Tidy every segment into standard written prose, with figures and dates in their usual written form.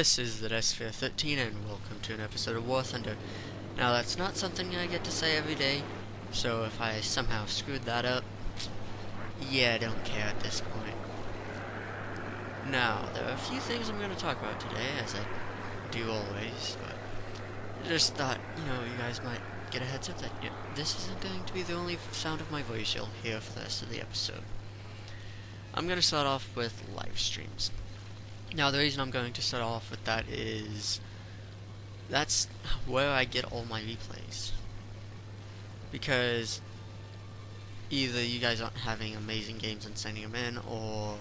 This is the Sphere 13 and welcome to an episode of War Thunder. Now that's not something I get to say every day, so if I somehow screwed that up, yeah, I don't care at this point. Now, there are a few things I'm going to talk about today, as I do always, but I just thought, you guys might get a heads up that this isn't going to be the only sound of my voice you'll hear for the rest of the episode. I'm going to start off with live streams. Now, the reason I'm going to start off with that is that's where I get all my replays. Because either you guys aren't having amazing games and sending them in, or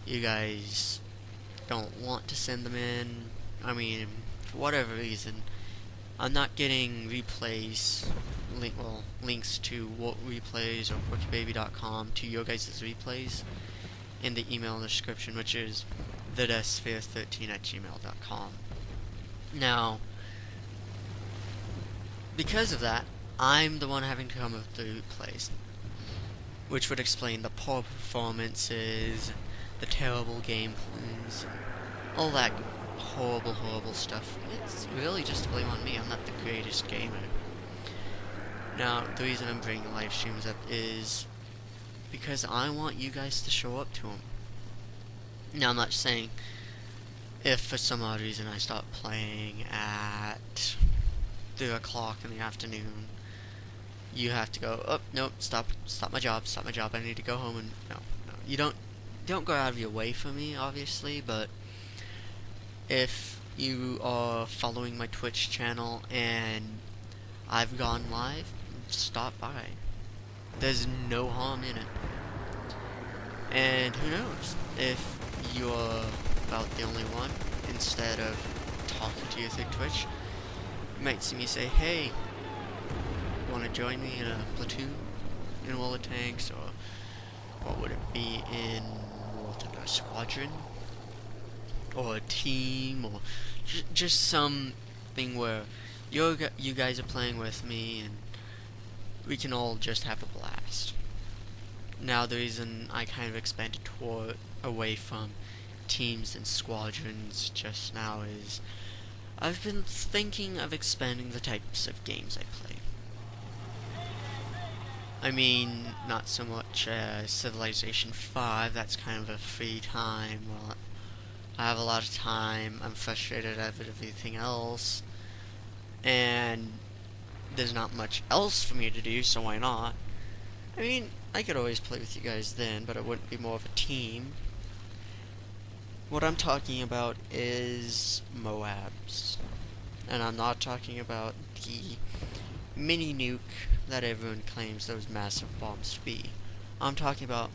you guys don't want to send them in. I mean, for whatever reason, I'm not getting replays, links to what replays or quickybaby.com to your guys' replays in the email in the description, which is thesphere13@gmail.com. Now, because of that, I'm the one having to come up with the replays, which would explain the poor performances, the terrible gameplays, all that horrible stuff. It's really just to blame on me. I'm not the greatest gamer. Now, the reason I'm bringing live streams up is because I want you guys to show up to them. Now, I'm not saying if for some odd reason I stop playing at 3 o'clock in the afternoon, you have to go, oh, nope, stop my job, I need to go home, and no, you don't go out of your way for me, obviously, but if you are following my Twitch channel and I've gone live, stop by. There's no harm in it. And who knows, if you're about the only one, instead of talking to you through Twitch, you might see me say, hey, want to join me in a platoon in World of Tanks, or what would it be in a squadron, or a team, or just something where you guys are playing with me and we can all just have a blast. Now, the reason I kind of expanded away from teams and squadrons just now is I've been thinking of expanding the types of games I play. I mean, not so much Civilization 5, that's kind of a free time. Well, I have a lot of time, I'm frustrated at everything else, and there's not much else for me to do, so why not? I mean, I could always play with you guys then, but it wouldn't be more of a team. What I'm talking about is Moabs. And I'm not talking about the mini nuke that everyone claims those massive bombs to be. I'm talking about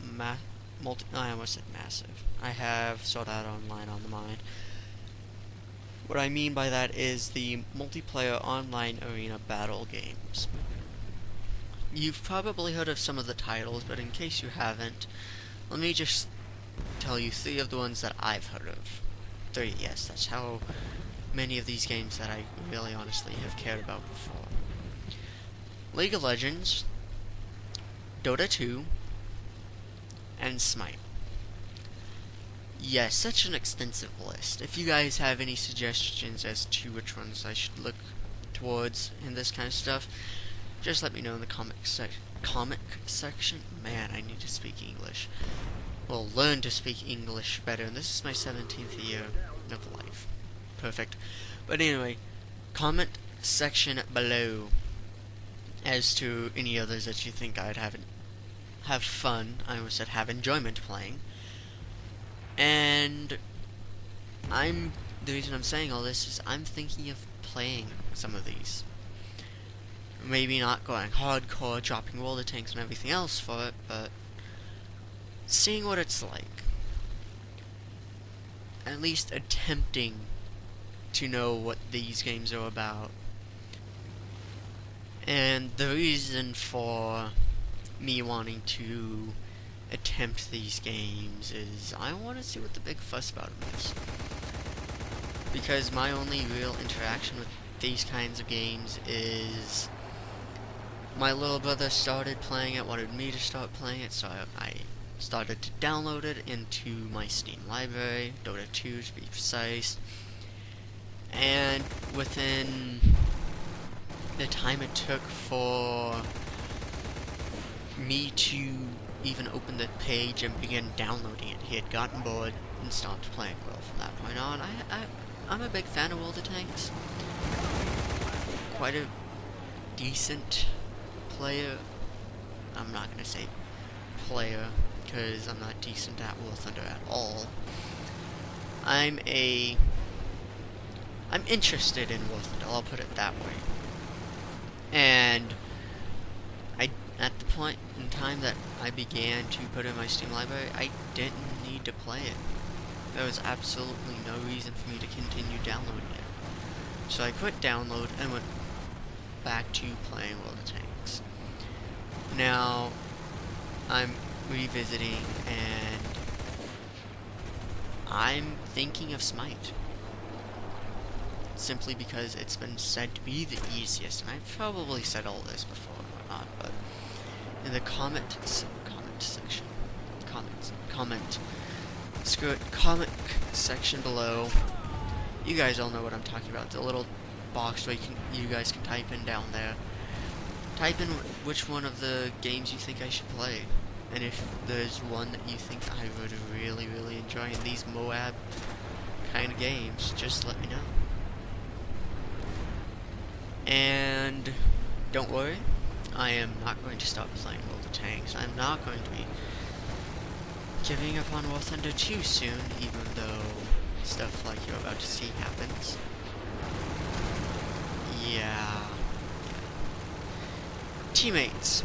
I almost said massive. I have Sword Art Online on the mind. What I mean by that is the multiplayer online arena battle games. You've probably heard of some of the titles, but in case you haven't, let me just tell you 3 of the ones that I've heard of. 3, yes, that's how many of these games that I really honestly have cared about before. League of Legends, Dota 2, and Smite. Yes, such an extensive list. If you guys have any suggestions as to which ones I should look towards in this kind of stuff, just let me know in the comic section. Man, I need to speak English. Well, learn to speak English better, and this is my 17th year of life. Perfect. But anyway, comment section below as to any others that you think I'd have fun, I almost said have enjoyment playing. And the reason I'm saying all this is I'm thinking of playing some of these. Maybe not going hardcore, dropping World of Tanks and everything else for it, but seeing what it's like. At least attempting to know what these games are about. And the reason for me wanting to attempt these games is I want to see what the big fuss about them is. Because my only real interaction with these kinds of games is my little brother started playing it, wanted me to start playing it, so I started to download it into my Steam library, Dota 2 to be precise. And within the time it took for me to even open the page and begin downloading it, he had gotten bored and stopped playing. Well, from that point on, I'm a big fan of World of Tanks. Quite a decent player. I'm not gonna say player, because I'm not decent at War Thunder at all. I'm interested in War Thunder, I'll put it that way. And at the point in time that I began to put in my Steam library, I didn't need to play it. There was absolutely no reason for me to continue downloading it. So I quit download and went back to playing World of Tanks. Now, I'm revisiting and I'm thinking of Smite. Simply because it's been said to be the easiest, and I've probably said all this before and whatnot, but in the comment section below, you guys all know what I'm talking about. The little box where you guys can type in down there. Type in which one of the games you think I should play, and if there's one that you think I would really, really enjoy in these Moab kind of games, just let me know. And don't worry, I am not going to stop playing World of Tanks. I'm not going to be giving up on War Thunder too soon, even though stuff like you're about to see happens. Yeah. Teammates.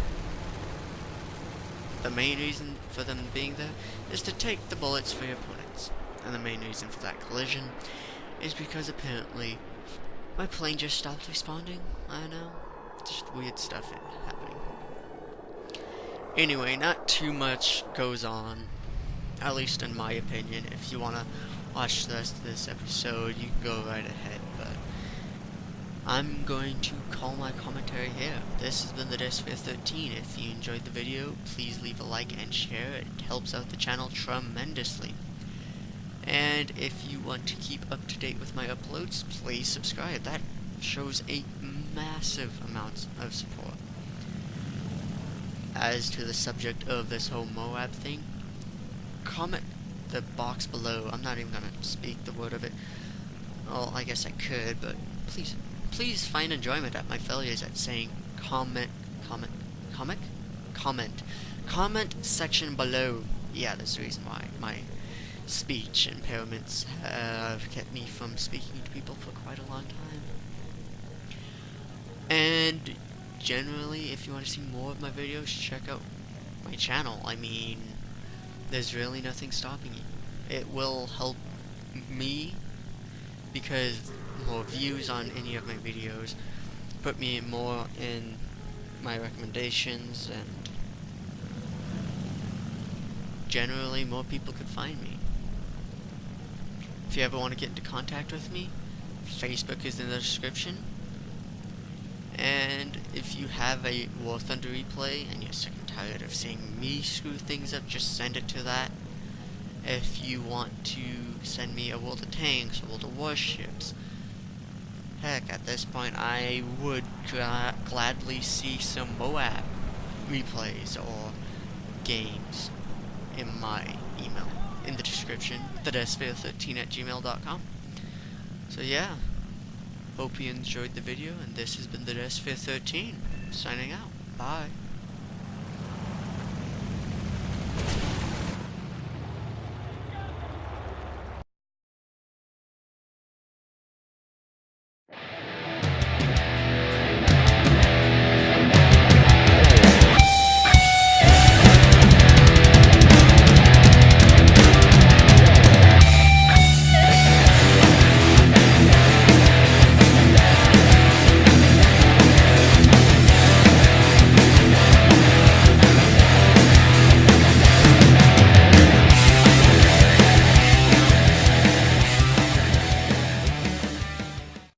The main reason for them being there is to take the bullets for your opponents. And the main reason for that collision is because apparently my plane just stopped responding. I don't know. Just weird stuff happening. Anyway, not too much goes on, at least in my opinion. If you want to watch the rest of this episode, you can go right ahead, but I'm going to call my commentary here. This has been the Desphere 13. If you enjoyed the video, please leave a like and share. It helps out the channel tremendously. And if you want to keep up to date with my uploads, please subscribe. That shows a massive amount of support. As to the subject of this whole Moab thing, comment the box below. I'm not even gonna speak the word of it. Well, I guess I could, but please find enjoyment at my failures at saying comment section below. Yeah, that's the reason why my speech impairments have kept me from speaking to people for quite a long time. And generally, if you want to see more of my videos, check out my channel. I mean, there's really nothing stopping you. It will help me because more views on any of my videos put me more in my recommendations, and generally more people could find me. If you ever want to get into contact with me, Facebook is in the description. And if you have a War Thunder replay and you're sick and tired of seeing me screw things up, just send it to that. If you want to send me a World of Tanks, a World of Warships, heck, at this point I would gladly see some Moab replays or games in my email in the description, thedesphere13@gmail.com. So yeah, hope you enjoyed the video, and this has been the Desphere 13, signing out. Bye.